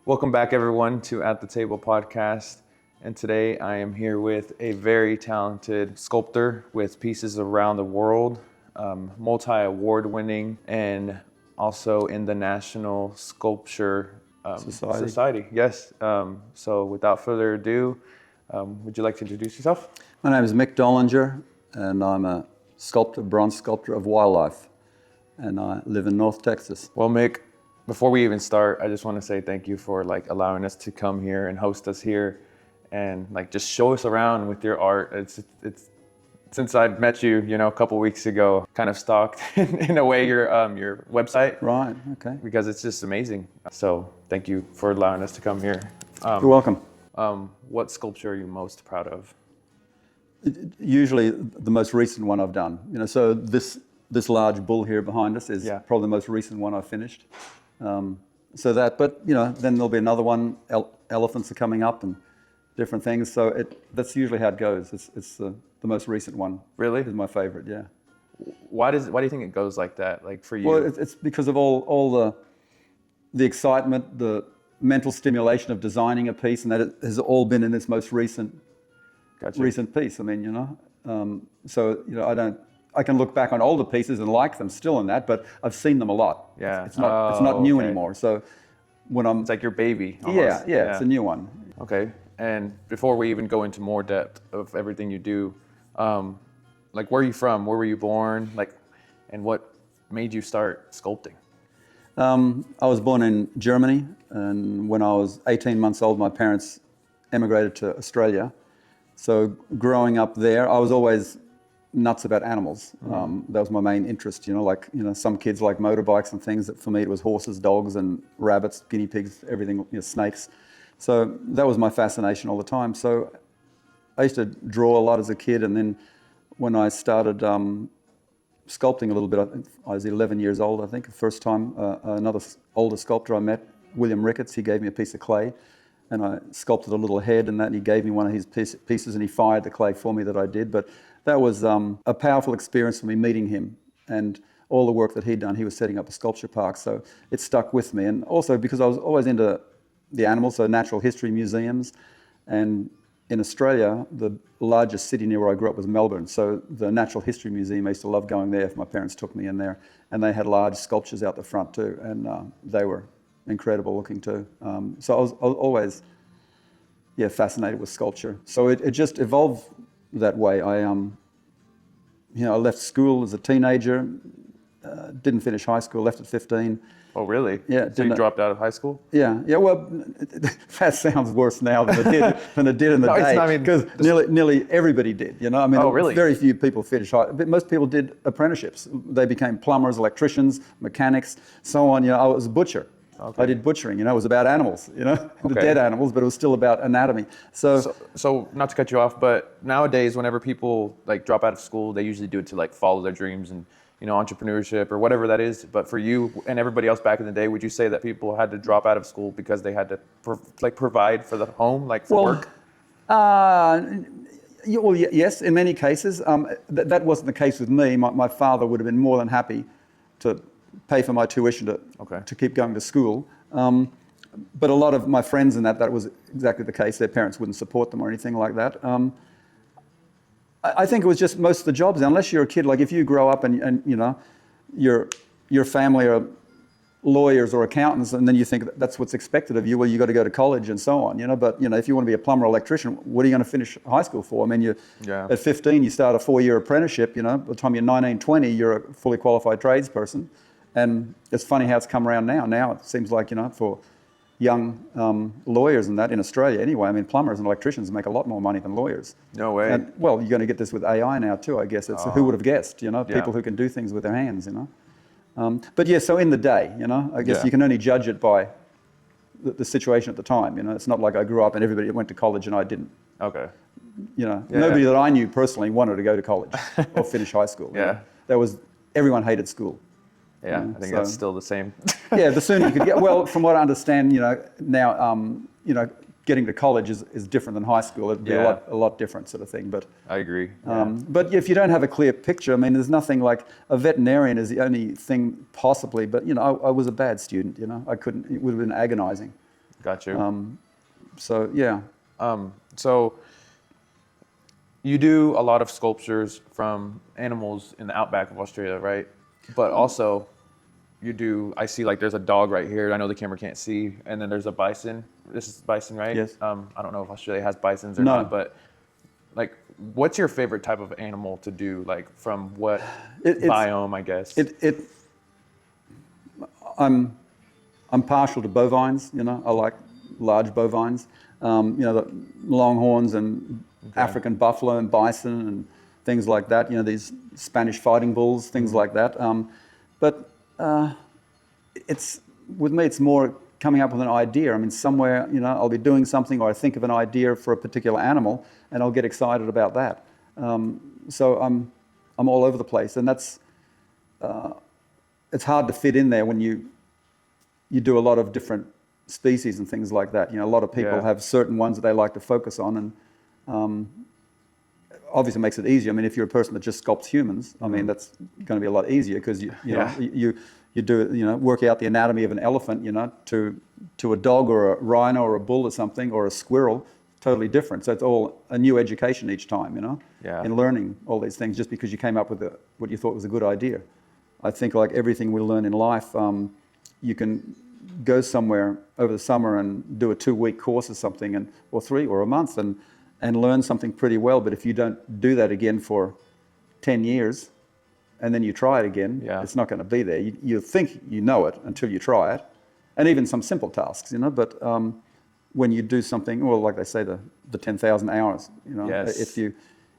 Welcome back, everyone, to At the Table podcast. And today I am here with a very talented sculptor with pieces around the world, multi-award winning, and also in the National Sculpture Society. Yes. So without further ado, would you like to introduce yourself? My name is Mick Doellinger, and I'm a sculptor, bronze sculptor of wildlife, and I live in North Texas. Well, Mick, before we even start, I just want to say thank you for allowing us to come here and host us here, and just show us around with your art. It's since I met you, a couple weeks ago, kind of stalked in a way your website. Right. Okay. Because it's just amazing. So thank you for allowing us to come here. You're welcome. What sculpture are you most proud of? Usually the most recent one I've done. So this large bull here behind us is probably the most recent one I've finished. But then there'll be another one. Elephants are coming up and different things. So that's usually how it goes. It's the most recent one. Really? Is my favorite. Yeah. Why do you think it goes like that? Like for you? Well, it's because of all the excitement, the mental stimulation of designing a piece, and that it has all been in this most recent piece. I mean, I can look back on older pieces and like them still in that, but I've seen them a lot. Yeah. It's not new anymore. So it's like your baby. Almost. Yeah, it's a new one. Okay. And before we even go into more depth of everything you do, where are you from? Where were you born? And what made you start sculpting? I was born in Germany, and when I was 18 months old, my parents emigrated to Australia. So growing up there, I was always nuts about animals. That was my main interest. Some kids like motorbikes and things. That for me, it was horses, dogs, and rabbits, guinea pigs, everything. Snakes. So that was my fascination all the time. So I used to draw a lot as a kid, and then when I started sculpting a little bit, I was 11 years old, I think. The first time another older sculptor I met, William Ricketts, he gave me a piece of clay, and I sculpted a little head and that, and he gave me one of his pieces, and he fired the clay for me that I did. But that was a powerful experience for me, meeting him, and all the work that he'd done. He was setting up a sculpture park, so it stuck with me. And also because I was always into the animals, so natural history museums, and in Australia, the largest city near where I grew up was Melbourne. So the Natural History Museum, I used to love going there if my parents took me in there. And they had large sculptures out the front too, and they were incredible looking too. So I was always fascinated with sculpture. So it just evolved that way. I left school as a teenager, didn't finish high school, left at 15. Oh, really? Yeah. So you dropped out of high school? Yeah. Well, that sounds worse now than it did in the day. Because nearly everybody did. Oh, really? Very few people finished high. But most people did apprenticeships. They became plumbers, electricians, mechanics, so on. I was a butcher. Okay. I did butchering. It was about animals. The dead animals, but it was still about anatomy. So not to cut you off, but nowadays, whenever people drop out of school, they usually do it to follow their dreams and entrepreneurship or whatever that is. But for you and everybody else back in the day, would you say that people had to drop out of school because they had to provide for the home, work? Yes, in many cases. That wasn't the case with me. My father would have been more than happy to pay for my tuition to keep going to school. But a lot of my friends in that was exactly the case. Their parents wouldn't support them or anything like that. I think it was just most of the jobs. Unless you're a kid, if you grow up and your family are lawyers or accountants, and then you think that's what's expected of you. Well, you got to go to college and so on. But if you want to be a plumber or electrician, what are you going to finish high school for? I mean, at 15 you start a 4-year apprenticeship. By the time you're 19, 20, you're a fully qualified tradesperson. And it's funny how it's come around now. Now it seems like for young lawyers and that in Australia anyway. I mean, plumbers and electricians make a lot more money than lawyers. No way. And, well, you're going to get this with AI now too, I guess. It's who would have guessed, people who can do things with their hands, But so in the day, I guess you can only judge it by the situation at the time, It's not like I grew up and everybody went to college and I didn't. Okay. Nobody that I knew personally wanted to go to college or finish high school. Yeah. Everyone hated school. Yeah, I think that's still the same. Yeah, the sooner you could get. Well, from what I understand, now, getting to college is different than high school. It'd be a lot different sort of thing. But I agree. But if you don't have a clear picture, I mean, there's nothing like a veterinarian is the only thing possibly. But I was a bad student. I couldn't. It would have been agonizing. Got you. So yeah. So you do a lot of sculptures from animals in the outback of Australia, right? But also you do, I see like there's a dog right here. I know the camera can't see. And then there's a bison. This is bison, right? Yes. I don't know if Australia has bisons or No. not, but like, what's your favorite type of animal to do? Like from what biome, I guess? I'm partial to bovines, you know. I like large bovines. You know, the longhorns and African buffalo and bison and things like that. You know, these Spanish fighting bulls, things like that. But it's, with me, it's more coming up with an idea. I mean, somewhere, you know, I'll be doing something, or I think of an idea for a particular animal, and I'll get excited about that. So I'm all over the place, and that's it's hard to fit in there when you do a lot of different species and things like that. You know, a lot of people have certain ones that they like to focus on, and obviously makes it easier. I mean, if you're a person that just sculpts humans, I mean, that's going to be a lot easier, because you know, you do, you know, work out the anatomy of an elephant, you know, to a dog or a rhino or a bull or something, or a squirrel, totally different. So it's all a new education each time, you know, in learning all these things, just because you came up with what you thought was a good idea. I think, like everything we learn in life, you can go somewhere over the summer and do a 2-week course or something, or 3 or a month, and learn something pretty well. But if you don't do that again for 10 years, and then you try it again, it's not going to be there. You think you know it until you try it, and even some simple tasks, you know. But when you do something, well, like they say, the 10,000 hours, you know,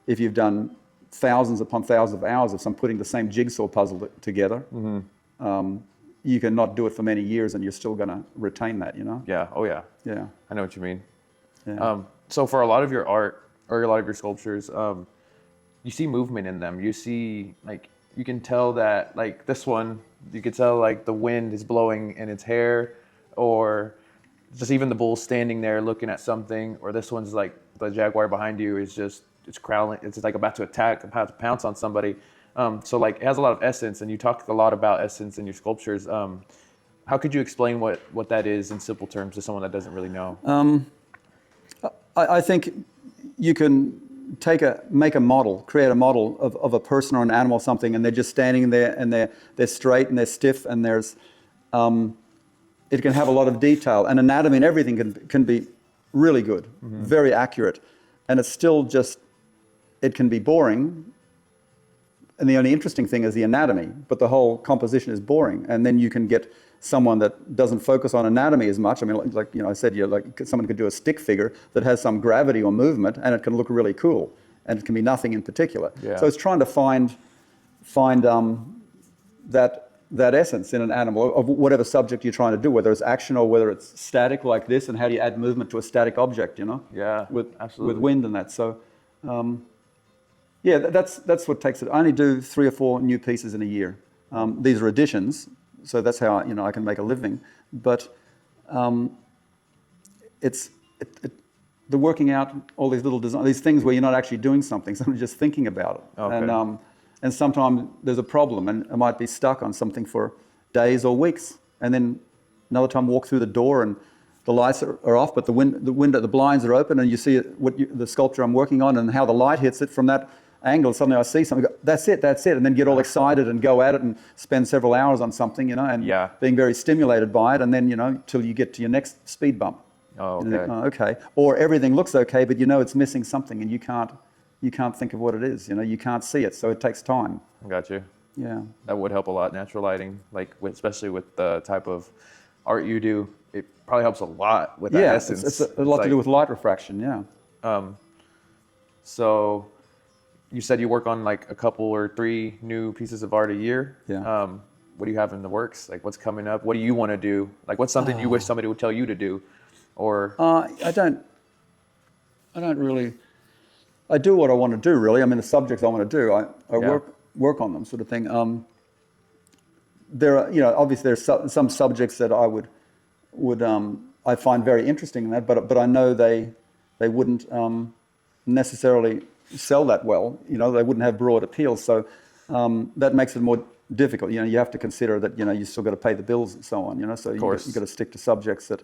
if you've done thousands upon thousands of hours of putting the same jigsaw puzzle together, you can not do it for many years, and you're still going to retain that, you know. Yeah. Oh yeah. Yeah. I know what you mean. Yeah. So for a lot of your art, or a lot of your sculptures, you see movement in them. You see, like, you can tell that, like this one, you could tell like the wind is blowing in its hair, or just even the bull standing there looking at something, or this one's like the jaguar behind you is just, it's growling, it's like about to attack, about to pounce on somebody. So like it has a lot of essence, and you talk a lot about essence in your sculptures. How could you explain what that is in simple terms to someone that doesn't really know? I think you can make a model, create a model of a person or an animal or something, and they're just standing there, and they're straight and they're stiff, and there's it can have a lot of detail, and anatomy and everything can be really good, very accurate, and it's still just, it can be boring. And the only interesting thing is the anatomy, but the whole composition is boring. And then you can get someone that doesn't focus on anatomy as much. I mean, like you know, I said, like someone could do a stick figure that has some gravity or movement, and it can look really cool, and it can be nothing in particular. Yeah. So it's trying to find that essence in an animal, of whatever subject you're trying to do, whether it's action or whether it's static like this, and how do you add movement to a static object, you know? Yeah, absolutely. With wind and that. So. Yeah, that's what takes it. I only do 3 or 4 new pieces in a year. These are additions, so that's how I can make a living. But it's the working out all these little design, these things where you're not actually doing something, so I'm just thinking about it. Okay. And sometimes there's a problem, and I might be stuck on something for days or weeks, and then another time walk through the door and the lights are off, but the window, the blinds are open, and you see the sculpture I'm working on, and how the light hits it from that angle. Suddenly I see something, go, that's it, and then get all excited and go at it and spend several hours on something, and being very stimulated by it, and then, till you get to your next speed bump. Oh, okay. Think, okay. Or everything looks okay, but it's missing something, and you can't think of what it is, you can't see it, so it takes time. Got you. Yeah. That would help a lot, natural lighting, like especially with the type of art you do. It probably helps a lot with that essence. It's a lot to do with light refraction, yeah. So you said you work on like a couple or 3 new pieces of art a year. Yeah. What do you have in the works? Like, what's coming up? What do you want to do? Like, what's something you wish somebody would tell you to do? Or I don't really. I do what I want to do, really. I mean, the subjects I want to do, I work on them, sort of thing. There are, obviously there's some subjects that I find very interesting in that, but I know they wouldn't necessarily sell that well. They wouldn't have broad appeal. So that makes it more difficult. You have to consider that you still got to pay the bills and so on. So you've got to stick to subjects that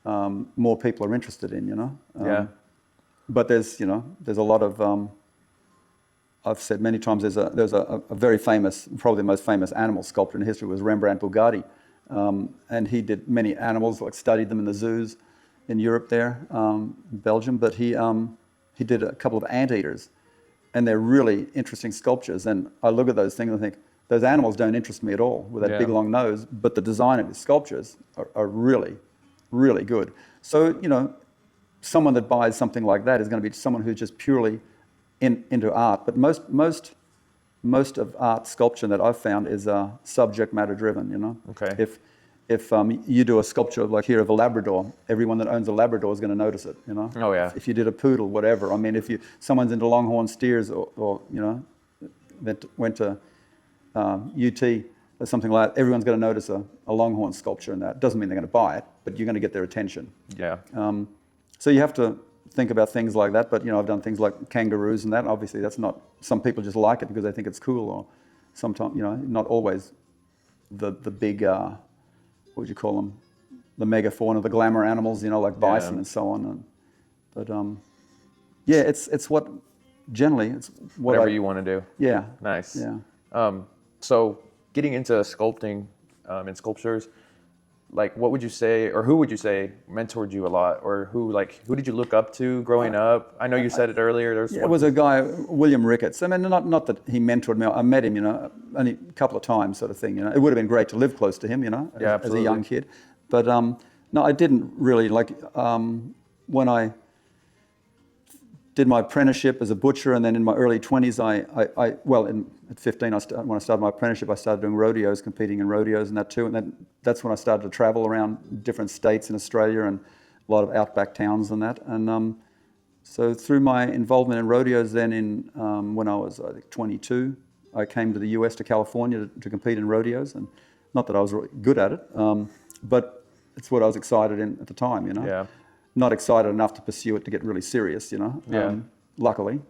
more people are interested in, you know. Yeah. But there's a lot of, I've said many times, there's a very famous, probably the most famous animal sculptor in history was Rembrandt Bugatti. And he did many animals, like studied them in the zoos in Europe there, Belgium. But he did a couple of anteaters, and they're really interesting sculptures. And I look at those things and I think, those animals don't interest me at all with that big long nose, but the design of the sculptures are really, really good. So, someone that buys something like that is going to be someone who's just purely into art. But most of art sculpture that I've found is subject matter driven, Okay. If you do a sculpture like here of a Labrador, everyone that owns a Labrador is going to notice it, Oh, yeah. If you did a poodle, whatever. I mean, if someone's into longhorn steers or that went to UT or something like that, everyone's going to notice a longhorn sculpture in that. Doesn't mean they're going to buy it, but you're going to get their attention. Yeah. So you have to think about things like that. But I've done things like kangaroos and that. Obviously, that's not. Some people just like it because they think it's cool, or sometimes not always the big what would you call them, the megafauna, the glamour animals, like bison and so on. But it's what generally it's whatever you want to do. Yeah. Nice. Yeah. So getting into sculpting and sculptures, like what would you say, or who would you say mentored you a lot, or who did you look up to growing up? I know you said it earlier. It was a guy, William Ricketts. I mean, not that he mentored me. I met him, only a couple of times, sort of thing. It would have been great to live close to him, as a young kid. But no, I didn't really when I did my apprenticeship as a butcher, and then in my early 20s, at 15, when I started my apprenticeship, I started doing rodeos, competing in rodeos and that too. And then that's when I started to travel around different states in Australia and a lot of outback towns and that. And so through my involvement in rodeos, then when I was, I think, 22, I came to the US, to California, to compete in rodeos. And not that I was really good at it, but it's what I was excited in at the time, Yeah. Not excited enough to pursue it to get really serious, luckily.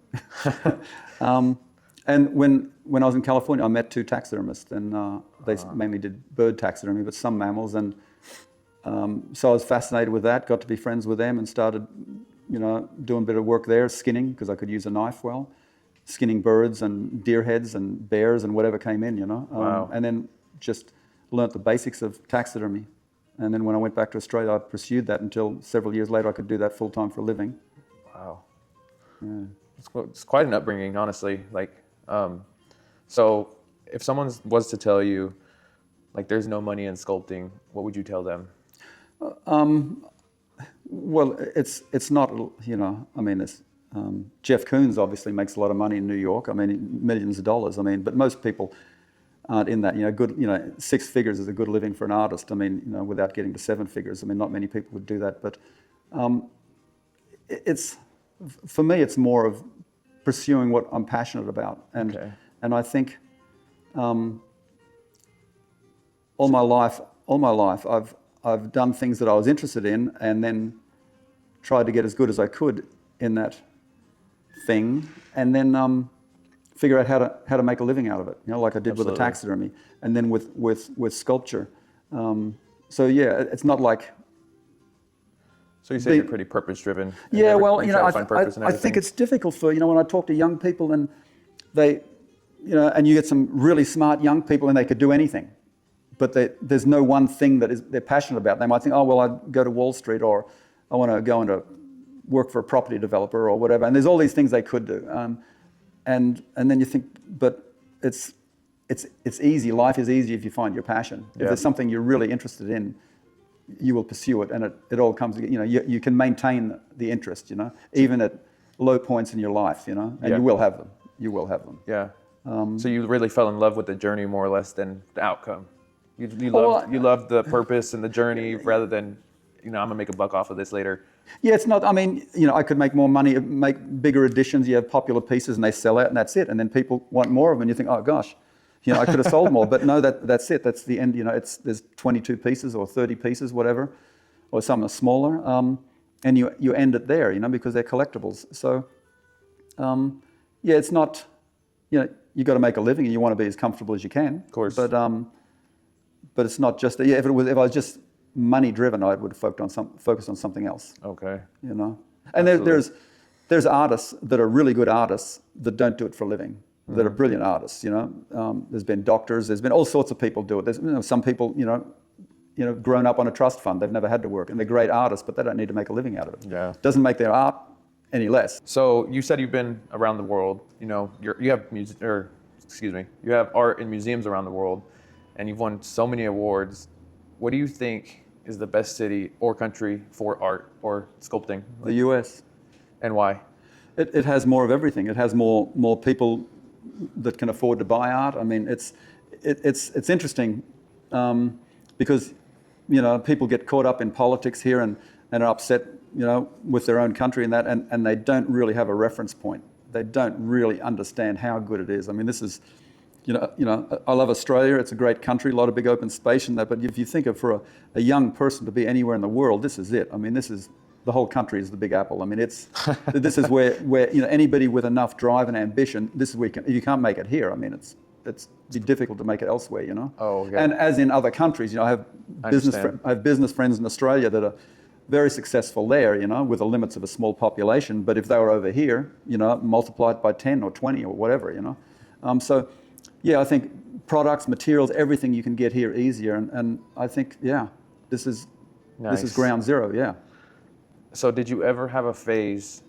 And when I was in California, I met two taxidermists, and they mainly did bird taxidermy, but some mammals. And so I was fascinated with that, got to be friends with them, and started, doing a bit of work there, skinning, because I could use a knife well, skinning birds and deer heads and bears and whatever came in, Wow. And then just learnt the basics of taxidermy. And then when I went back to Australia, I pursued that until several years later I could do that full time for a living. Wow. Yeah. It's quite an upbringing, honestly. So if someone was to tell you, there's no money in sculpting, what would you tell them? Well, it's not, I mean, Jeff Koons obviously makes a lot of money in New York. I mean, millions of dollars. I mean, but most people aren't in that. Good. 6 figures is a good living for an artist. I mean, without getting to 7 figures. I mean, not many people would do that. But for me, it's more of pursuing what I'm passionate about, and I think all my life, I've done things that I was interested in, and then tried to get as good as I could in that thing, and then figure out how to make a living out of it. Like I did with the taxidermy, and then with sculpture. So yeah, it's not like. So you say you're pretty purpose-driven. Yeah, well, I think it's difficult for when I talk to young people, and they, and you get some really smart young people, and they could do anything, but there's no one thing that they're passionate about. They might think, oh well, I'd go to Wall Street, or I want to go into work for a property developer or whatever. And there's all these things they could do, and then you think, but it's easy. Life is easy if you find your passion. If there's something you're really interested in, you will pursue it, and it all comes. You can maintain the interest. Even at low points in your life. And you will have them. You will have them. Yeah. So you really fell in love with the journey more or less than the outcome. You loved the purpose and the journey rather than, I'm gonna make a buck off of this later. Yeah, it's not. I mean, I could make more money, make bigger editions. You have popular pieces, and they sell out, and that's it. And then people want more of them, and you think, oh gosh. I could have sold more, but no, that's it. That's the end. There's 22 pieces or 30 pieces, whatever, or some are smaller, and you end it there, because they're collectibles. So, it's not, you got to make a living, and you want to be as comfortable as you can. Of course. But it's not just. If I was just money driven, I would focus on something else. Okay. You know, and there's artists that are really good artists that don't do it for a living, that are brilliant artists. You know, there's been doctors, there's been all sorts of people do it. There's some people, grown up on a trust fund, they've never had to work, and they're great artists, but they don't need to make a living out of it. Yeah. Doesn't make their art any less. So you said you've been around the world. You know, you have art in museums around the world, and you've won so many awards. What do you think is the best city or country for art or sculpting? The US. And why? It has more of everything. It has more people that can afford to buy art. I mean, it's interesting because people get caught up in politics here and are upset with their own country and that, and they don't really have a reference point. They don't really understand how good it is. I mean, this is, I love Australia. It's a great country, a lot of big open space and that. But if you think of for a young person to be anywhere in the world, this is it. I mean, the whole country is the Big Apple. I mean, this is where anybody with enough drive and ambition, this is where you can't make it here. I mean, it's difficult to make it elsewhere. Oh, okay. And as in other countries, I have business friends in Australia that are very successful there, with the limits of a small population. But if they were over here, multiply it by 10 or 20 or whatever, So, yeah, I think products, materials, everything you can get here easier. And I think, this is ground zero, yeah. So did you ever have a phase,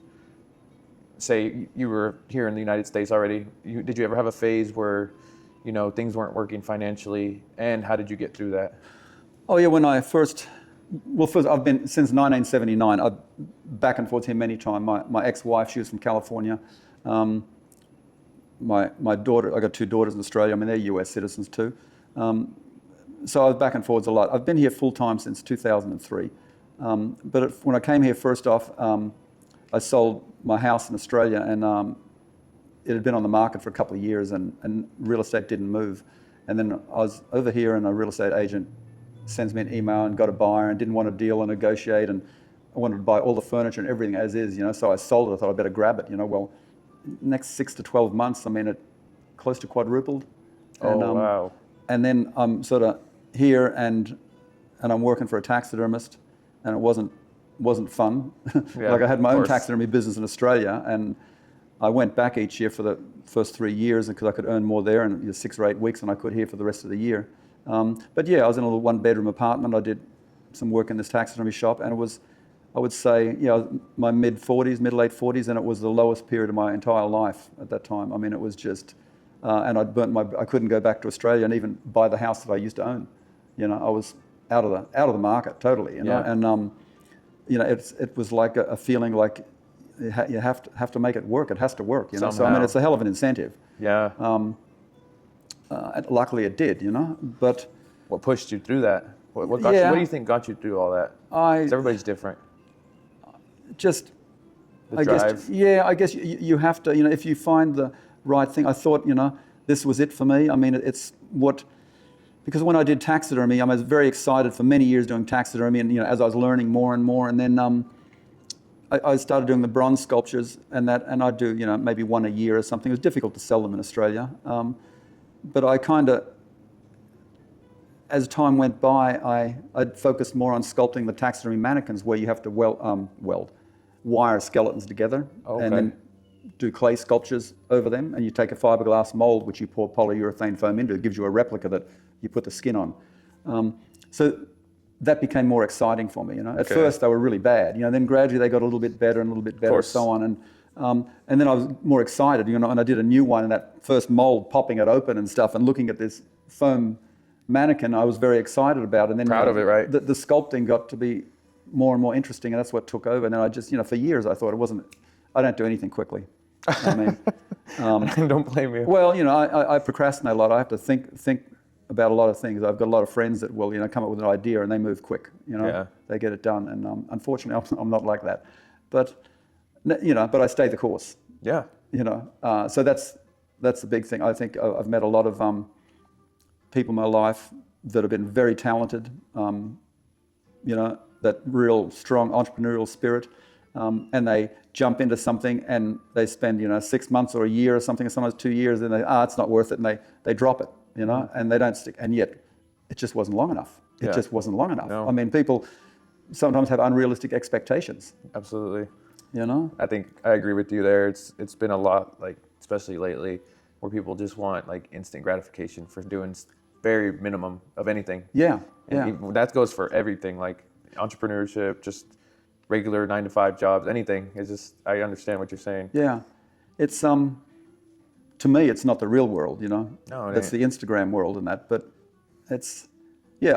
say you were here in the United States already, did you ever have a phase where, things weren't working financially, and how did you get through that? Oh yeah, when I first I've been, since 1979, I've back and forth here many times. My ex-wife, she was from California. My daughter, I got 2 daughters in Australia. I mean, they're US citizens too. So I was back and forwards a lot. I've been here full time since 2003. But when I came here, first off, I sold my house in Australia, and it had been on the market for a couple of years, and real estate didn't move. And then I was over here, and a real estate agent sends me an email and got a buyer and didn't want to deal and negotiate, and I wanted to buy all the furniture and everything as is, So I sold it. I thought I'd better grab it, Well, next 6 to 12 months, I mean, it close to quadrupled. And, wow. And then I'm sort of here, and I'm working for a taxidermist, and it wasn't fun. Yeah, like I had my own taxidermy business in Australia, and I went back each year for the first 3 years because I could earn more there in 6 or 8 weeks than I could here for the rest of the year. But yeah, I was in a little 1-bedroom apartment. I did some work in this taxidermy shop, and it was, I would say, my mid to late 40s, and it was the lowest period of my entire life at that time. I mean, it was just, and I couldn't go back to Australia and even buy the house that I used to own. I was out of the market totally. Yeah. And it was like a feeling like you have to make it work. It has to work. So I mean, it's a hell of an incentive. Yeah. And luckily it did, But what pushed you through that? What got you? What do you think got you through all that? 'Cause everybody's different. Just, The drive. I guess you have to, if you find the right thing. I thought, this was it for me. I mean, because when I did taxidermy, I was very excited for many years doing taxidermy, and as I was learning more and more, and then I started doing the bronze sculptures, and I'd do maybe one a year or something. It was difficult to sell them in Australia, but I kind of, as time went by, I'd focused more on sculpting the taxidermy mannequins, where you have to wire skeletons together, and then do clay sculptures over them, and you take a fiberglass mold which you pour polyurethane foam into. It gives you a replica that you put the skin on. So that became more exciting for me. At first they were really bad. Then gradually they got a little bit better and a little bit better, and so on. And then I was more excited. And I did a new one, and that first mold, popping it open and stuff, and looking at this foam mannequin, I was very excited about. And then proud of it, right? The sculpting got to be more and more interesting, and that's what took over. And then I just, for years I thought I don't do anything quickly. I mean, don't blame you. Well, I procrastinate a lot. I have to think about a lot of things. I've got a lot of friends that will, come up with an idea and they move quick. They get it done. And unfortunately, I'm not like that. But but I stay the course. Yeah. So that's the big thing. I think I've met a lot of people in my life that have been very talented. That real strong entrepreneurial spirit. And they jump into something and they spend 6 months or a year or something, sometimes 2 years, and it's not worth it, and they drop it, and they don't stick, and yet it just wasn't long enough. It just wasn't long enough. No. I mean, people sometimes have unrealistic expectations. Absolutely. You know? I think I agree with you there. It's been a lot, like especially lately, where people just want like instant gratification for doing very minimum of anything. Yeah. And even, that goes for everything, like entrepreneurship, just regular 9-to-5 jobs, anything. It's just, I understand what you're saying. Yeah. It's to me, it's not the real world, you know. No, it That's the ain't. Instagram world and that. But it's, yeah,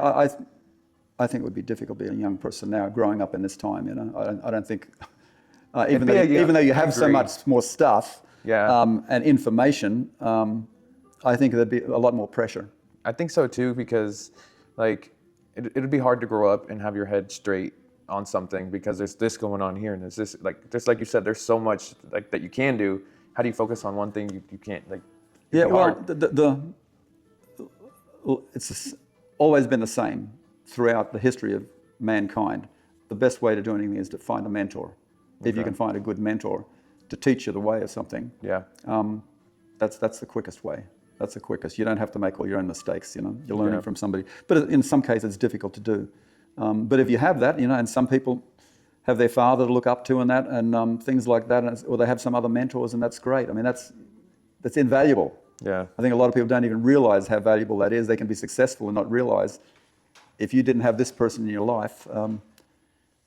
I think it would be difficult being a young person now, growing up in this time. You know, I don't think, even though you have so agree. much more stuff, Yeah. and information, I think there'd be a lot more pressure. I think so too, because like it'd be hard to grow up and have your head straight on something, because there's this going on here and there's this, like just like you said, there's so much like that you can do. How do you focus on one thing you can't, like? Yeah, well, hard. it's always been the same throughout the history of mankind. The best way to do anything is to find a mentor. If you can find a good mentor to teach you the way of something, Yeah. that's the quickest way. That's the quickest. You don't have to make all your own mistakes. You know, you're learning from somebody. But in some cases, it's difficult to do. But if you have that, you know, and some people have their father to look up to and that, and things like that, or they have some other mentors, and that's great. I mean, that's invaluable. Yeah. I think a lot of people don't even realize how valuable that is. They can be successful and not realize if you didn't have this person in your life,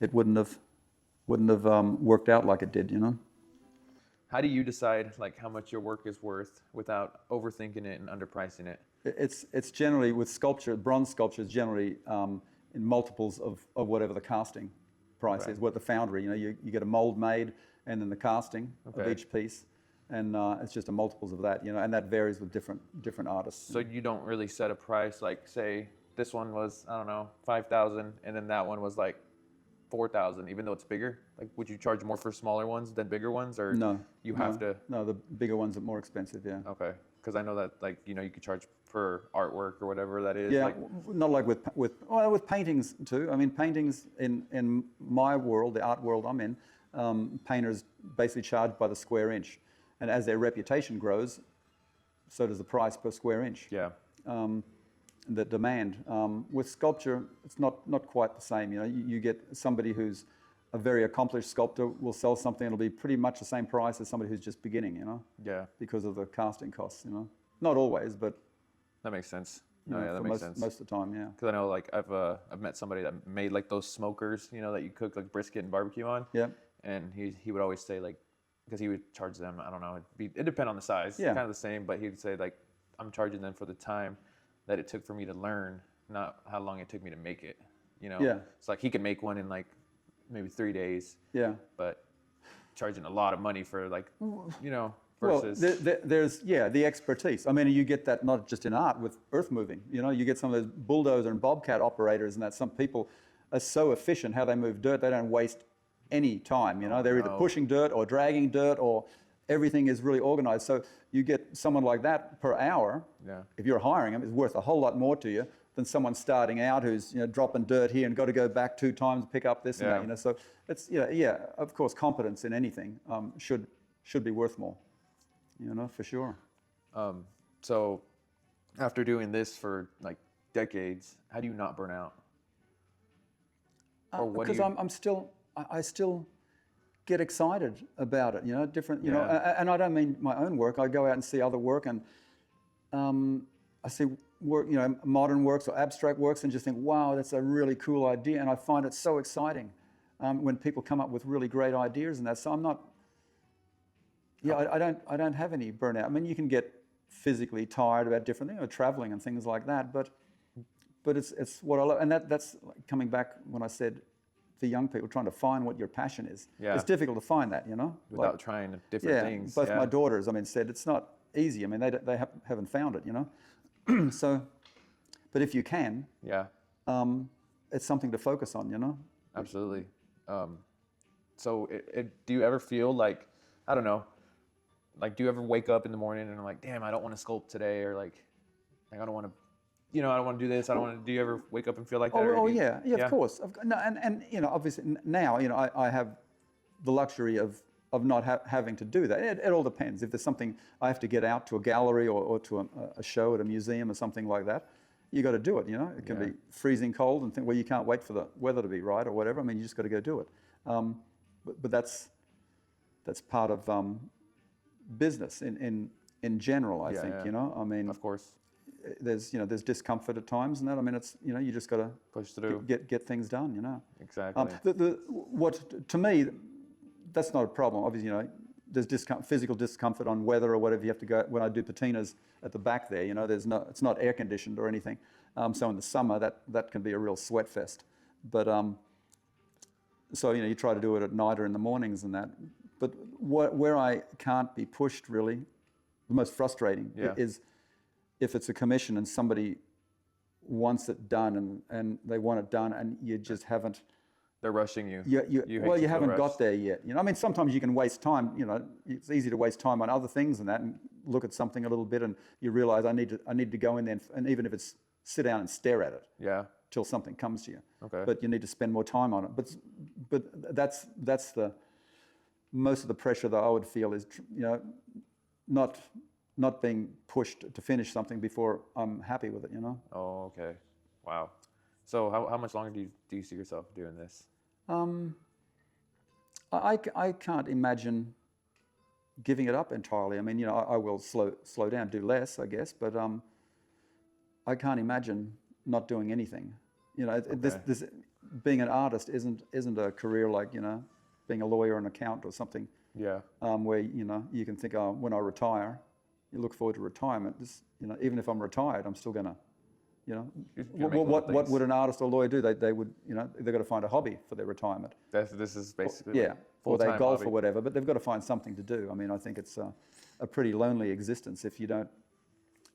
it wouldn't have worked out like it did, you know. How do you decide like how much your work is worth without overthinking it and underpricing it? It's generally with sculpture, bronze sculpture is generally in multiples of whatever the casting price is, what the foundry, you know, you get a mold made and then the casting of each piece, and it's just a multiples of that, you know, and that varies with different artists. So you don't really set a price, like say this one was, I don't know, 5,000, and then that one was like 4,000, even though it's bigger? Like, would you charge more for smaller ones than bigger ones, or No, you have to? No, the bigger ones are more expensive, yeah. Okay, because I know that, like, you know, you could charge for artwork or whatever that is. Yeah, like, not like with paintings too. I mean, paintings in my world, the art world I'm in, painters basically charge by the square inch, and as their reputation grows, so does the price per square inch. yeah, The demand. With sculpture, it's not quite the same. You know, you get somebody who's a very accomplished sculptor will sell something that'll be pretty much the same price as somebody who's just beginning. You know, yeah, because of the casting costs. You know, not always, but that makes sense. you No, know, yeah, that for makes sense. most of the time, yeah. Because I know, like, I've met somebody that made like those smokers, you know, that you cook like brisket and barbecue on. Yeah. And he would always say, like, because he would charge them, I don't know, it'd depend on the size, Yeah. kind of the same, but he'd say, like, I'm charging them for the time that it took for me to learn, not how long it took me to make it, you know? Yeah. It's like he could make one in like maybe 3 days, Yeah. but charging a lot of money for, like, you know, Well, versus. there's the expertise. I mean, you get that not just in art with earth moving. You know, you get some of those bulldozer and bobcat operators, and that some people are so efficient how they move dirt. They don't waste any time. You know, they're either pushing dirt or dragging dirt, or everything is really organized. So you get someone like that per hour. Yeah. If you're hiring them, it's worth a whole lot more to you than someone starting out who's, you know, dropping dirt here and got to go back 2 times to pick up this and Yeah. that. You know, so it's yeah. Of course, competence in anything should be worth more. You know, for sure. So after doing this for like decades, how do you not burn out? Or what do Because you? I still get excited about it. You know, different. You know, Yeah. and I don't mean my own work. I go out and see other work, and I see work. You know, modern works or abstract works, and just think, wow, that's a really cool idea, and I find it so exciting when people come up with really great ideas and that. So I'm not. Yeah, I don't have any burnout. I mean, you can get physically tired about different things, you know, traveling and things like that. But it's what I love, and that's like coming back when I said for young people trying to find what your passion is. Yeah. It's difficult to find that, you know. Without trying different things. Both my daughters, I mean, said it's not easy. I mean, they haven't found it, you know. So, but if you can, Yeah. it's something to focus on, you know. Absolutely. So do you ever feel like, I don't know, like, do you ever wake up in the morning and like, damn, I don't want to sculpt today, or like I don't want to, you know, I don't want to do this. I don't want to. Do you ever wake up and feel like that? Yeah, of course. No, and you know, obviously now, you know, I have the luxury of not having to do that. It all depends. If there's something I have to get out to a gallery or to a show at a museum or something like that, you got to do it. It can be freezing cold and think, well, you can't wait for the weather to be right or whatever. I mean, you just got to go do it. But that's part of business in general. I think. I mean, of course, there's discomfort at times and that. I mean, it's you just got to push through, get things done. Exactly. What to me, that's not a problem. Obviously, there's physical discomfort on weather or whatever. You have to go when I do patinas at the back there. It's not air conditioned or anything. So in the summer, that can be a real sweat fest. But so you try to do it at night or in the mornings and that. But where I can't be pushed really, the most frustrating is if it's a commission and somebody wants it done and they want it done and you just haven't. They're rushing you. You haven't got there yet. I mean, sometimes you can waste time. It's easy to waste time on other things and that, and look at something a little bit, and you realize I need to go in there, and even if it's sit down and stare at it. Yeah. Till something comes to you. Okay. But you need to spend more time on it. But that's the most of the pressure that I would feel is not being pushed to finish something before I'm happy with it. Oh, okay. Wow. So how much longer do you see yourself doing this? I can't imagine giving it up entirely. I mean, I will slow down, do less, I guess, but I can't imagine not doing anything. This being an artist isn't a career like being a lawyer or an accountant or something. Yeah. Where you can think, oh, when I retire, you look forward to retirement. Even if I'm retired, I'm still gonna. What would an artist or lawyer do? They would, they've got to find a hobby for their retirement. This is basically or they golf hobby. or whatever, but they've got to find something to do. I mean, I think it's a pretty lonely existence if you don't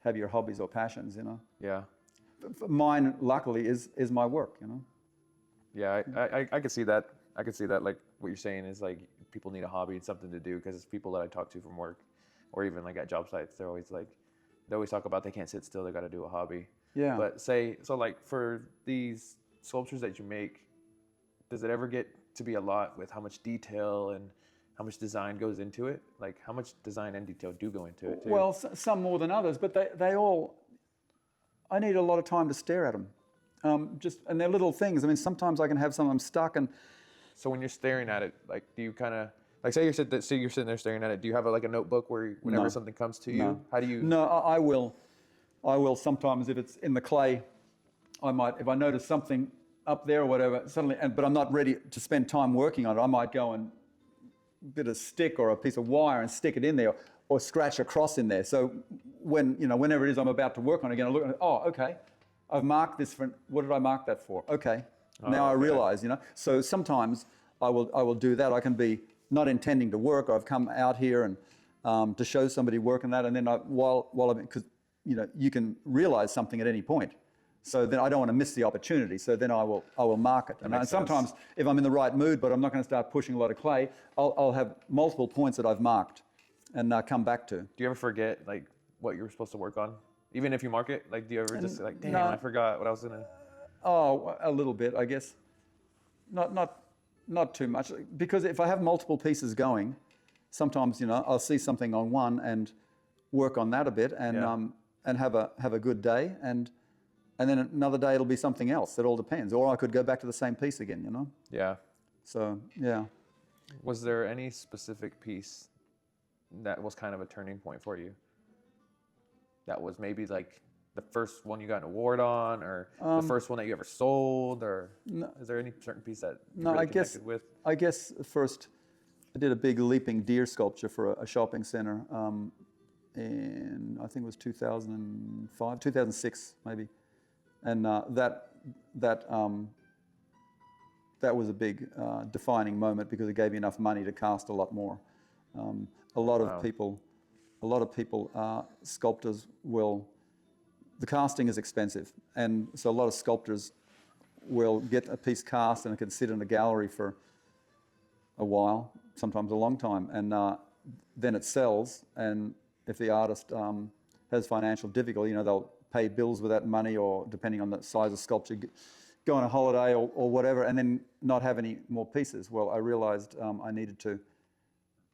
have your hobbies or passions, Yeah. Mine, luckily, is my work, Yeah, I could see that. I could see that, like what you're saying is like people need a hobby and something to do, because it's people that I talk to from work or even like at job sites, they always talk about they can't sit still, they got to do a hobby. Yeah. But like for these sculptures that you make, does it ever get to be a lot with how much detail and how much design goes into it? Like how much design and detail do go into it too? Well, some more than others, but they all, I need a lot of time to stare at them. And they're little things. I mean, sometimes I can have some, I'm stuck and. So when you're staring at it, like do you kind of, like say you're sitting there staring at it, do you have a notebook where whenever something comes to you, how do you? No, I will sometimes if it's in the clay, I might, if I notice something up there or whatever, suddenly, but I'm not ready to spend time working on it, I might go and bit of stick or a piece of wire and stick it in there or scratch a cross in there. So whenever it is I'm about to work on it again, I look at it, oh, okay, I've marked this for, what did I mark that for? Okay, now I realize, So sometimes I will do that. I can be not intending to work, or I've come out here and to show somebody work on that, and then while I'm, because you can realize something at any point. So then I don't want to miss the opportunity. So then I will mark it. And sometimes if I'm in the right mood, but I'm not going to start pushing a lot of clay, I'll have multiple points that I've marked and come back to. Do you ever forget like what you were supposed to work on? Even if you mark it, like do you ever just like, damn, I forgot what I was gonna? Oh, a little bit, I guess. Not too much, because if I have multiple pieces going, sometimes I'll see something on one and work on that a bit and have a good day and then another day it'll be something else. It all depends. Or I could go back to the same piece again, Yeah. So, yeah. Was there any specific piece that was kind of a turning point for you? That was maybe like the first one you got an award on, or the first one that you ever sold, or is there any certain piece that you really connected with? I guess first I did a big leaping deer sculpture for a shopping center in, I think it was 2005, 2006 maybe. And that was a big defining moment, because it gave me enough money to cast a lot more. A lot of people, sculptors will. The casting is expensive, and so a lot of sculptors will get a piece cast and it can sit in a gallery for a while, sometimes a long time, and then it sells. And if the artist has financial difficulty, they'll pay bills with that money, or depending on the size of sculpture, go on a holiday or whatever, and then not have any more pieces. Well, I realized I needed to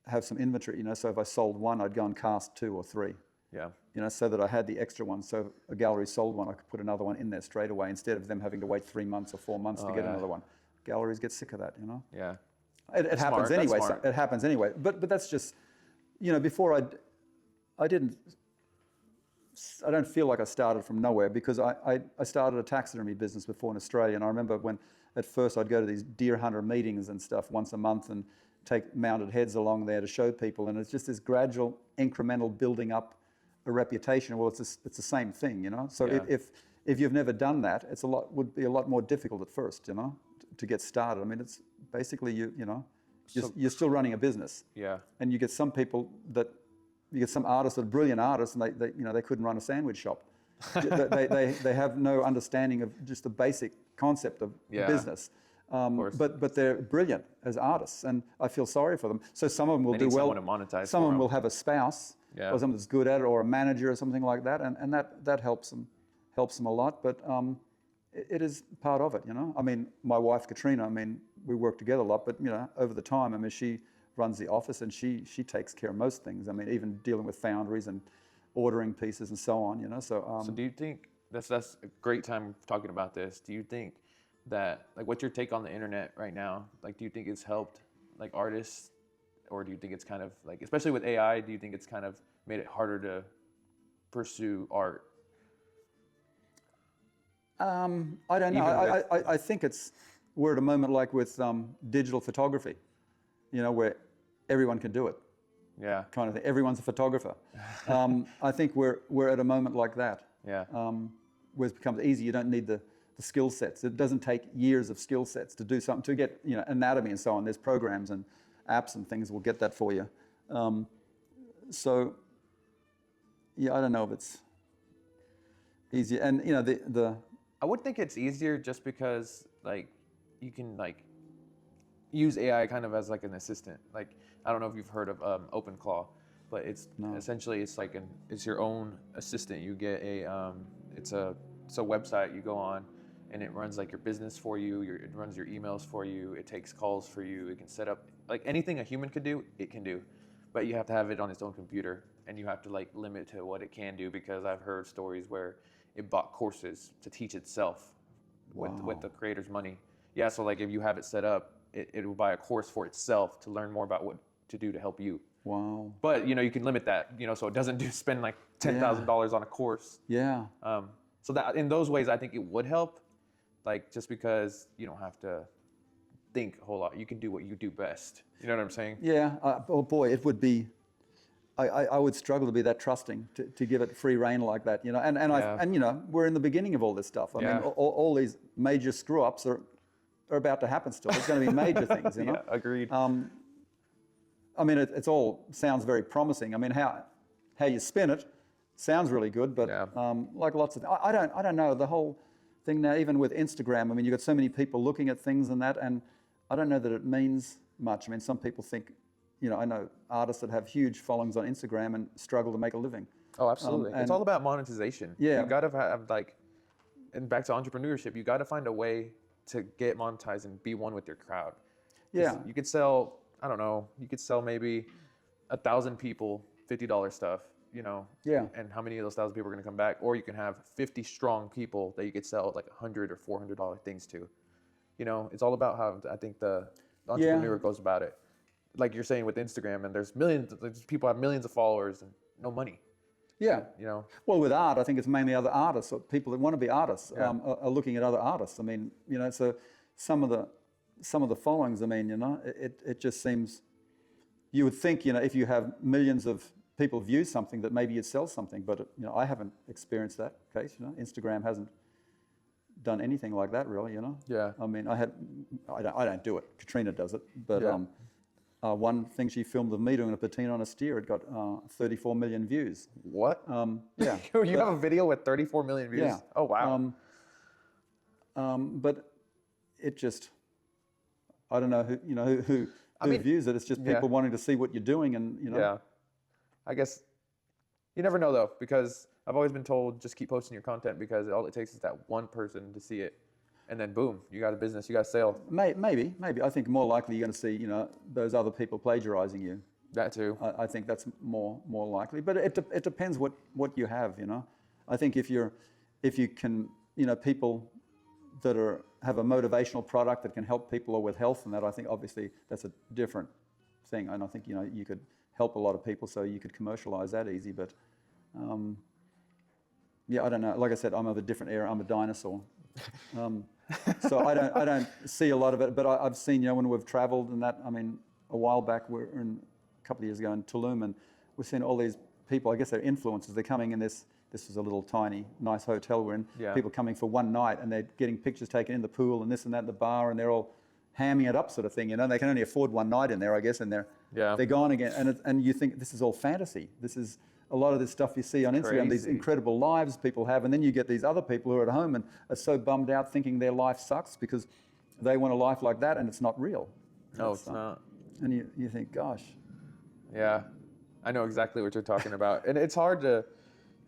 have some inventory, so if I sold one, I'd go and cast 2 or 3. Yeah. So that I had the extra one. So a gallery sold one, I could put another one in there straight away instead of them having to wait 3 months or 4 months to get another one. Galleries get sick of that, Yeah. It happens anyway. It happens anyway. But that's just, before I don't feel like I started from nowhere, because I started a taxidermy business before in Australia, and I remember when at first I'd go to these deer hunter meetings and stuff once a month and take mounted heads along there to show people, and it's just this gradual incremental building up a reputation. Well, it's the same thing, So if you've never done that, would be a lot more difficult at first, to get started. I mean, it's basically you're still running a business. Yeah. And you get some people you get some artists that are brilliant artists, and they couldn't run a sandwich shop. they have no understanding of just the basic concept of business. But they're brilliant as artists, and I feel sorry for them. So some of them will do well. To monetize some of them will have a spouse or someone that's good at it, or a manager or something like that, and that helps them a lot. But it is part of it, I mean, my wife Katrina, we work together a lot, but over the time, she runs the office, and she takes care of most things. Even dealing with foundries and ordering pieces and so on, So do you think that's a great time talking about this? Do you think that, like, what's your take on the internet right now? Like, do you think it's helped like artists, or do you think it's kind of like, especially with AI, do you think it's kind of made it harder to pursue art? I don't know. I think we're at a moment like with digital photography, where everyone can do it. Yeah. Kind of thing. Everyone's a photographer. I think we're at a moment like that. Yeah. Where it becomes easy. You don't need the skill sets. It doesn't take years of skill sets to do something, to get anatomy and so on. There's programs and apps and things will get that for you. So yeah, I don't know if it's easier. And I would think it's easier just because, like, you can, like, use AI kind of as like an assistant. Like, I don't know if you've heard of OpenClaw, but essentially it's your own assistant. You get it's a website you go on, and it runs like your business for you. It runs your emails for you. It takes calls for you. It can set up like anything a human could do. It can do, but you have to have it on its own computer, and you have to like limit to what it can do, because I've heard stories where it bought courses to teach itself with the creator's money. Yeah, so like if you have it set up, it will buy a course for itself to learn more about what to do to help you. Wow. But you can limit that, so it doesn't spend like $10,000 on a course. Yeah. So that in those ways, I think it would help, like, just because you don't have to think a whole lot. You can do what you do best. You know what I'm saying? Yeah. Oh boy, it would be. I would struggle to be that trusting to give it free rein like that. And we're in the beginning of all this stuff. I mean, all these major screw ups are about to happen still. There's going to be major things. Yeah, agreed. It's all sounds very promising. I mean, how you spin it sounds really good, but like lots of, I don't know the whole thing now. Even with Instagram, you've got so many people looking at things and that, and I don't know that it means much. Some people think, I know artists that have huge followings on Instagram and struggle to make a living. Oh, absolutely. It's all about monetization. Yeah. You got to have and back to entrepreneurship, you got to find a way to get monetized and be one with your crowd. Yeah. You could sell, I don't know, maybe 1,000 people $50 stuff, Yeah. And how many of those 1,000 people are going to come back? Or you can have 50 strong people that you could sell like $100 or $400 things to. It's all about how I think the entrepreneur goes about it. Like you're saying with Instagram, and there's people have millions of followers and no money. Yeah. Well, with art, I think it's mainly other artists, or people that want to be artists are looking at other artists. So some of the followings, it just seems, you would think, if you have millions of people view something, that maybe you'd sell something, but I haven't experienced that case. Instagram hasn't done anything like that, really. Yeah. I don't do it. Katrina does it, but one thing she filmed of me doing a patina on a steer, it got 34 million views. What? Yeah. You have a video with 34 million views? Yeah. Oh, wow. But it just, I don't know who views it. It's just people wanting to see what you're doing, and Yeah. I guess you never know though, because I've always been told just keep posting your content, because all it takes is that one person to see it, and then boom, you got a business, you got a sale. Maybe. I think more likely you're going to see those other people plagiarizing you. That too. I think that's more likely. But it depends what you have, you know. I think if you can, you know, people that have a motivational product that can help people with health and that, I think obviously that's a different thing. And I think, you know, you could help a lot of people, so you could commercialize that easy. But yeah, I don't know. Like I said, I'm of a different era. I'm a dinosaur. So I don't see a lot of it. But I've seen, you know, when we've traveled and that, I mean, a while back, a couple of years ago in Tulum, and we've seen all these people, I guess they're influencers. They're coming in this was a little tiny, nice hotel we're in. Yeah. People coming for one night and they're getting pictures taken in the pool and this and that in the bar, and they're all hamming it up sort of thing, you know. They can only afford one night in there, I guess, and they're gone again. And you think this is all fantasy. This is a lot of this stuff you see on Instagram, crazy. These incredible lives people have, and then you get these other people who are at home and are so bummed out thinking their life sucks because they want a life like that and it's not real. No, it's not. And you think, gosh. Yeah, I know exactly what you're talking about. And it's hard to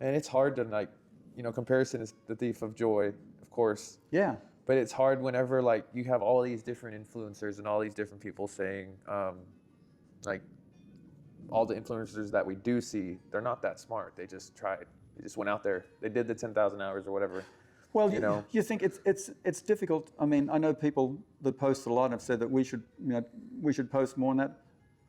like, you know, comparison is the thief of joy, of course. Yeah. But it's hard whenever like you have all these different influencers and all these different people saying, like, all the influencers that we do see, they're not that smart. They just tried. They just went out there. They did the 10,000 hours or whatever. Well, you think it's difficult. I mean, I know people that post a lot and have said that we should post more on that.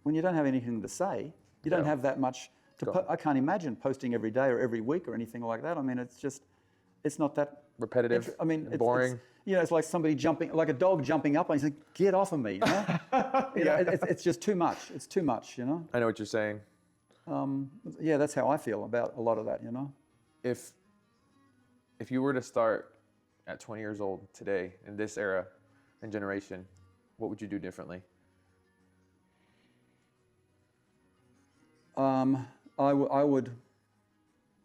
When you don't have anything to say, you don't have that much to I can't imagine posting every day or every week or anything like that. I mean, it's not that repetitive. I mean, it's boring. It's like somebody jumping, like a dog jumping up, and he's like, "Get off of me!" You know? It's just too much. It's too much, you know. I know what you're saying. Yeah, that's how I feel about a lot of that, you know. If you were to start at 20 years old today in this era and generation, what would you do differently? I would,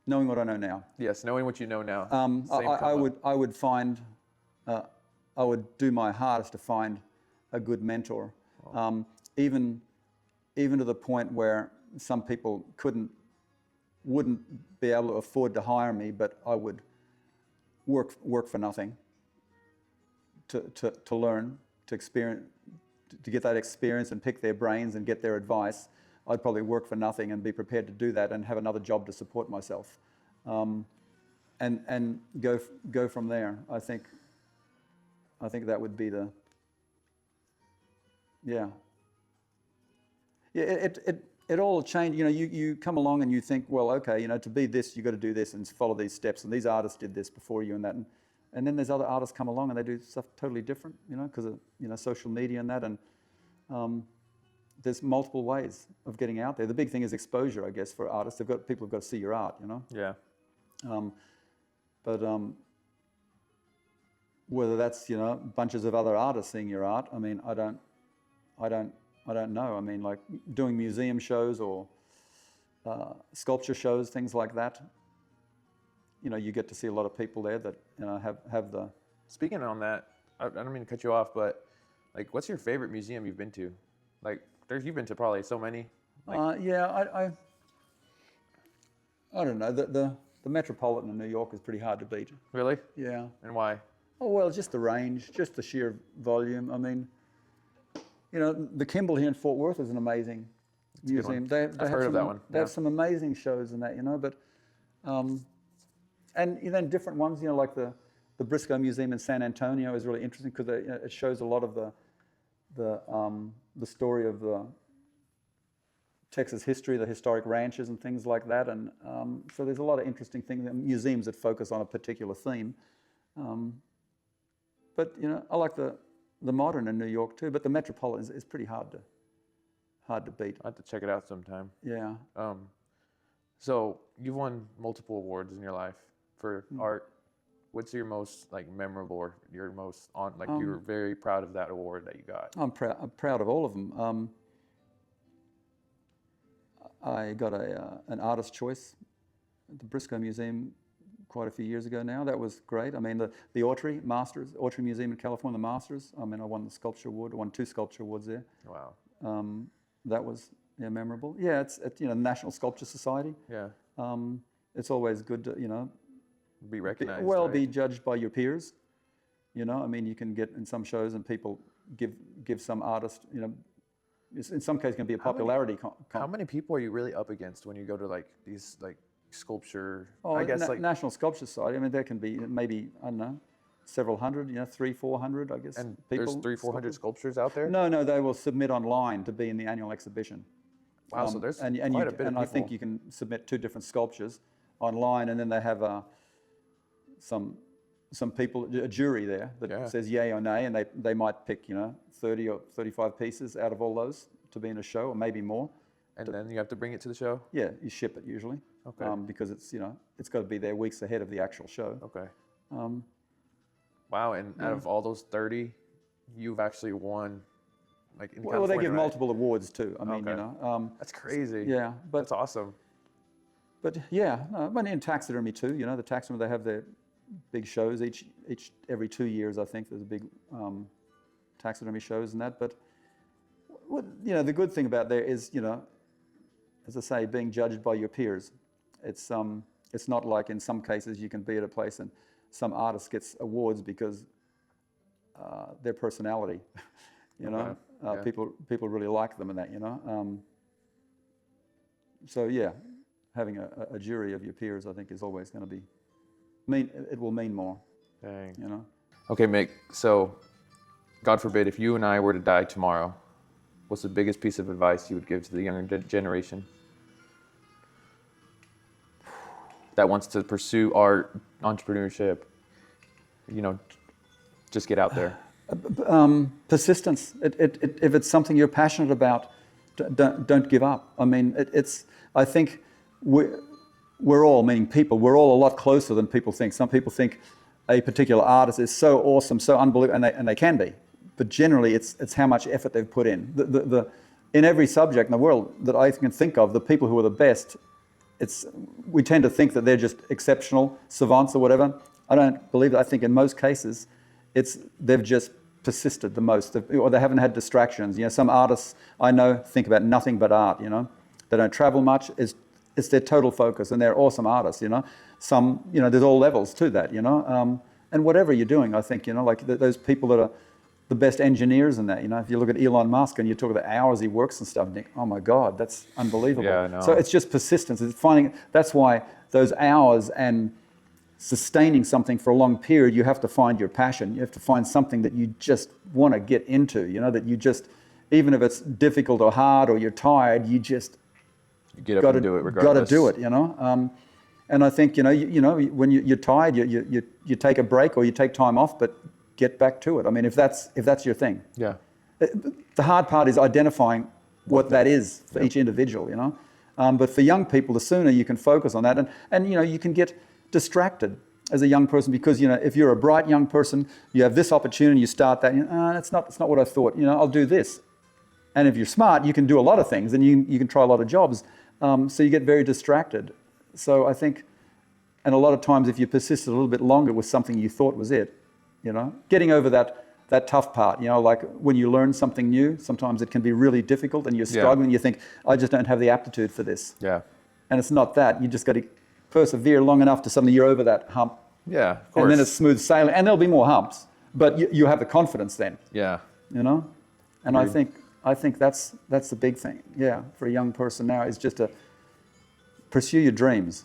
knowing what I know now. Yes, knowing what you know now. I would find, I would do my hardest to find a good mentor. Oh. Even to the point where some people wouldn't be able to afford to hire me, but I would work for nothing to learn, to experience, to get that experience and pick their brains and get their advice. I'd probably work for nothing and be prepared to do that and have another job to support myself, and go from there. I think that would be the It all changed. You know, you come along and you think, well, okay, you know, to be this, you got to do this and follow these steps. And these artists did this before you and that, and then there's other artists come along and they do stuff totally different. You know, because of social media and that, and there's multiple ways of getting out there. The big thing is exposure, I guess, for artists. People have got to see your art, you know? Yeah. But whether that's, bunches of other artists seeing your art, I mean, I don't know. I mean, like doing museum shows or sculpture shows, things like that. You get to see a lot of people there that, have the... Speaking on that, I don't mean to cut you off, but like, what's your favorite museum you've been to? Like, you've been to probably so many. I don't know. The Metropolitan in New York is pretty hard to beat. Really? Yeah. And why? Oh, well, just the range, just the sheer volume. I mean, the Kimball here in Fort Worth is an amazing museum. I've heard of that one. They have some amazing shows in that, but, and then different ones, like the Briscoe Museum in San Antonio is really interesting because it shows a lot of the story of the Texas history, the historic ranches and things like that, and so there's a lot of interesting things, museums that focus on a particular theme. But I like the modern in New York too, but the Metropolitan is pretty hard to beat. I have to check it out sometime. Yeah. So you've won multiple awards in your life for art. What's your most memorable, or your most you're very proud of that award that you got? I'm proud of all of them. I got an artist's choice at the Briscoe Museum quite a few years ago now. That was great. I mean, the Autry Museum in California, the Masters. I mean, I won the sculpture award. I won 2 sculpture awards there. Wow. That was memorable. Yeah, it's National Sculpture Society. Yeah. It's always good to be recognized. Be judged by your peers. I mean, you can get in some shows and people give some artist in some cases can be a popularity. How many people are you really up against when you go to like these like sculpture? Oh, I guess like National Sculpture Society. I mean, there can be maybe, I don't know, several hundred, 300-400, I guess. and people, there's 300-400 sculptures out there. No, they will submit online to be in the annual exhibition. Wow, so there's and quite a bit of and people. I think you can submit 2 different sculptures online, and then they have some people, a jury there that says yay or nay, and they might pick 30 or 35 pieces out of all those to be in a show, or maybe more. And then you have to bring it to the show. Yeah, you ship it usually. Okay. Because it's it's got to be there weeks ahead of the actual show. Okay. Wow, and out of all those 30, you've actually won. Like in Well, they give right? multiple awards too. I mean, that's crazy. Yeah, but that's awesome. But yeah, but in taxidermy too. The taxidermy, they have their big shows every 2 years. I think there's a big taxidermy shows and that. But the good thing about there is as I say, being judged by your peers. It's not like in some cases you can be at a place and some artist gets awards because their personality. People really like them and that. So yeah, having a jury of your peers, I think, is always going to it will mean more. Dang. Okay, Mick. So, God forbid, if you and I were to die tomorrow, what's the biggest piece of advice you would give to the younger generation that wants to pursue art, entrepreneurship? Just get out there. Persistence. If it's something you're passionate about, don't give up. I mean, I think we're all, meaning people, we're all a lot closer than people think. Some people think a particular artist is so awesome, so unbelievable, and they can be. But generally, it's how much effort they've put in. In every subject in the world that I can think of, the people who are the best, we tend to think that they're just exceptional savants or whatever. I don't believe that. I think in most cases, they've just persisted the most, or they haven't had distractions. Some artists I know think about nothing but art. They don't travel much. It's their total focus, and they're awesome artists. Some, there's all levels to that. And whatever you're doing, I think, like those people that are the best engineers and that. If you look at Elon Musk and you talk about the hours he works and stuff, Nick, oh my God, that's unbelievable. Yeah, I know. So it's just persistence. That's why those hours and sustaining something for a long period, you have to find your passion. You have to find something that you just want to get into, that you just, even if it's difficult or hard or you're tired, you just get up and do it regardless. Got to do it, And I think, when you're tired, you take a break or you take time off, but get back to it. I mean, if that's your thing. Yeah. The hard part is identifying what that is for each individual, But for young people, the sooner you can focus on that, and you can get distracted as a young person because if you're a bright young person, you have this opportunity, you start that, it's not what I thought. I'll do this. And if you're smart, you can do a lot of things, and you can try a lot of jobs. So you get very distracted. So I think, and a lot of times, if you persisted a little bit longer with something you thought was it, getting over that tough part. Like when you learn something new, sometimes it can be really difficult, and you're struggling. You think, I just don't have the aptitude for this. Yeah. And it's not that. You just got to persevere long enough to suddenly you're over that hump. Yeah, of course. And then it's smooth sailing, and there'll be more humps, but you have the confidence then. Yeah. And I think that's the big thing. Yeah, for a young person now is just to pursue your dreams.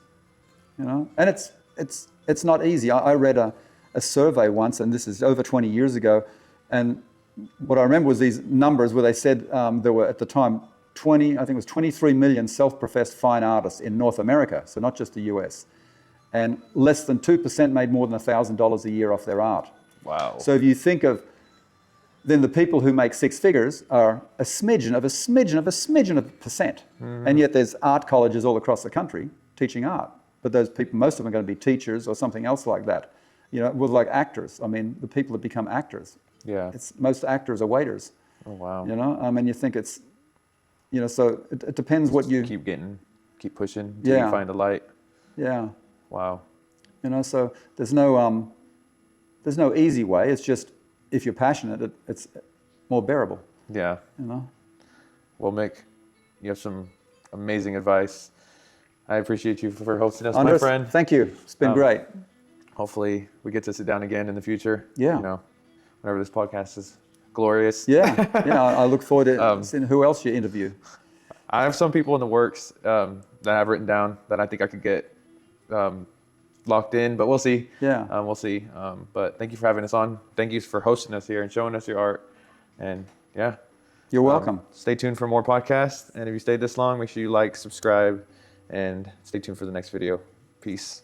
And it's not easy. I read a survey once, and this is over 20 years ago, and what I remember was these numbers where they said there were at the time 23 million self-professed fine artists in North America, so not just the US. And less than 2% made more than $1,000 a year off their art. Wow. So if you think of, then the people who make six figures are a smidgen of a percent. Mm-hmm. And yet there's art colleges all across the country teaching art. But those people, most of them are going to be teachers or something else like that. With like actors. I mean, the people that become actors. Yeah. Most actors are waiters. Oh, wow. And you think it's, so it depends what you... Keep pushing until you find a light. Yeah. Wow. So there's no easy way. It's just, if you're passionate, it's more bearable. Yeah. Well, Mick, you have some amazing advice. I appreciate you for hosting us, Andres, my friend. Thank you. It's been great. Hopefully we get to sit down again in the future. Yeah. Whenever this podcast is glorious. Yeah, I look forward to seeing who else you interview. I have some people in the works that I've written down that I think I could get locked in, but we'll see. Yeah. We'll see. But thank you for having us on. Thank you for hosting us here and showing us your art. And yeah. You're welcome. Stay tuned for more podcasts. And if you stayed this long, make sure you like, subscribe, and stay tuned for the next video. Peace.